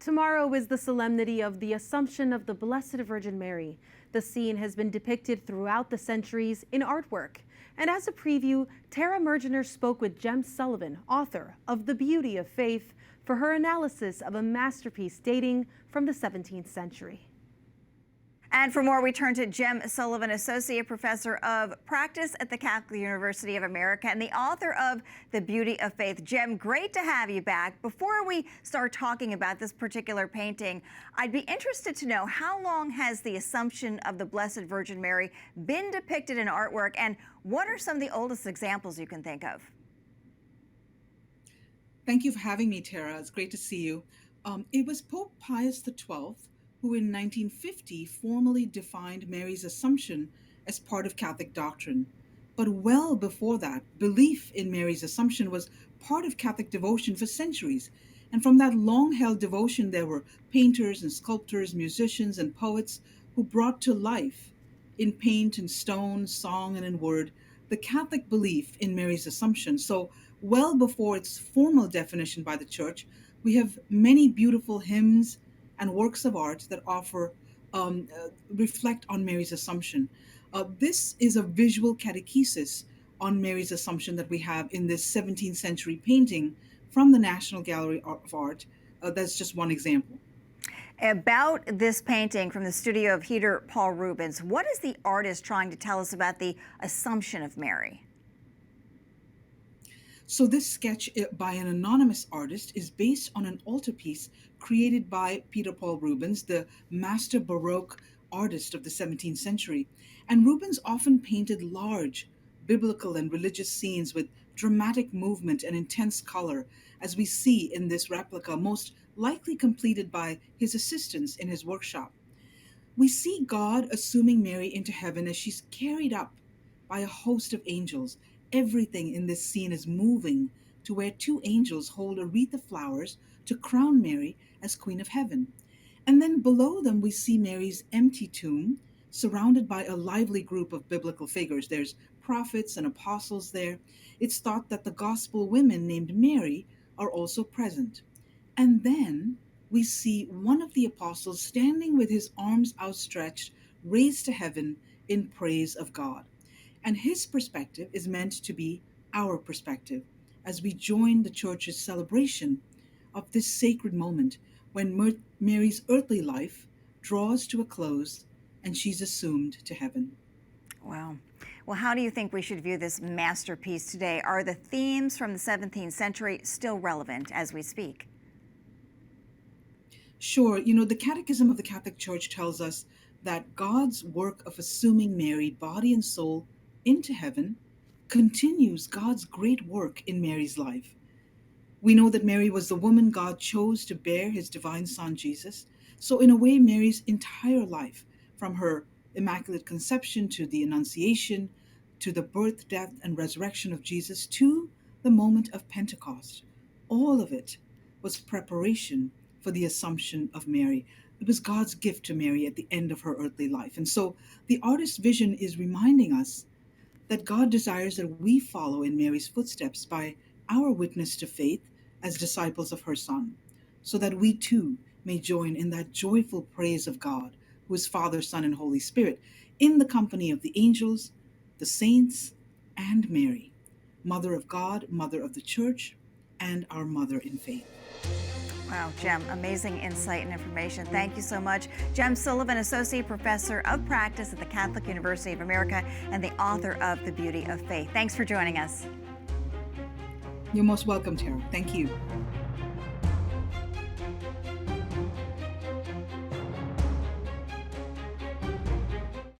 Tomorrow is the solemnity of the Assumption of the Blessed Virgin Mary. The scene has been depicted throughout the centuries in artwork. And as a preview, Tara Mergener spoke with Jem Sullivan, author of The Beauty of Faith, for her analysis of a masterpiece dating from the 17th century. And for more, we turn to Jem Sullivan, Associate Professor of Practice at the Catholic University of America and the author of The Beauty of Faith. Jem, great to have you back. Before we start talking about this particular painting, I'd be interested to know, how long has the Assumption of the Blessed Virgin Mary been depicted in artwork, and what are some of the oldest examples you can think of? Thank you for having me, Tara. It's great to see you. It was Pope Pius XII who in 1950 formally defined Mary's Assumption as part of Catholic doctrine. But well before that, belief in Mary's Assumption was part of Catholic devotion for centuries. And from that long-held devotion, there were painters and sculptors, musicians and poets who brought to life, in paint and stone, song and in word, the Catholic belief in Mary's Assumption. So well before its formal definition by the Church, we have many beautiful hymns and works of art that reflect on Mary's Assumption. This is a visual catechesis on Mary's Assumption that we have in this 17th century painting from the National Gallery of Art. That's just one example. About this painting from the studio of Peter Paul Rubens, what is the artist trying to tell us about the Assumption of Mary? So this sketch by an anonymous artist is based on an altarpiece created by Peter Paul Rubens, the master Baroque artist of the 17th century. And Rubens often painted large biblical and religious scenes with dramatic movement and intense color, as we see in this replica, most likely completed by his assistants in his workshop. We see God assuming Mary into heaven as she's carried up by a host of angels. Everything in this scene is moving to where two angels hold a wreath of flowers to crown Mary as Queen of Heaven. And then below them, we see Mary's empty tomb, surrounded by a lively group of biblical figures. There's prophets and apostles there. It's thought that the gospel women named Mary are also present. And then we see one of the apostles standing with his arms outstretched, raised to heaven in praise of God. And his perspective is meant to be our perspective as we join the Church's celebration of this sacred moment when Mary's earthly life draws to a close and she's assumed to heaven. Wow. Well, how do you think we should view this masterpiece today? Are the themes from the 17th century still relevant as we speak? Sure. The Catechism of the Catholic Church tells us that God's work of assuming Mary, body and soul, into heaven continues God's great work in Mary's life. We know that Mary was the woman God chose to bear his divine son, Jesus. So in a way, Mary's entire life, from her Immaculate Conception to the Annunciation, to the birth, death, and resurrection of Jesus, to the moment of Pentecost, all of it was preparation for the Assumption of Mary. It was God's gift to Mary at the end of her earthly life. And so the artist's vision is reminding us that God desires that we follow in Mary's footsteps by our witness to faith as disciples of her Son, so that we too may join in that joyful praise of God, who is Father, Son, and Holy Spirit, in the company of the angels, the saints, and Mary, Mother of God, Mother of the Church, and our Mother in faith. Wow, Jem, amazing insight and information. Thank you so much. Jem Sullivan, Associate Professor of Practice at the Catholic University of America and the author of The Beauty of Faith. Thanks for joining us. You're most welcome, Tara. Thank you.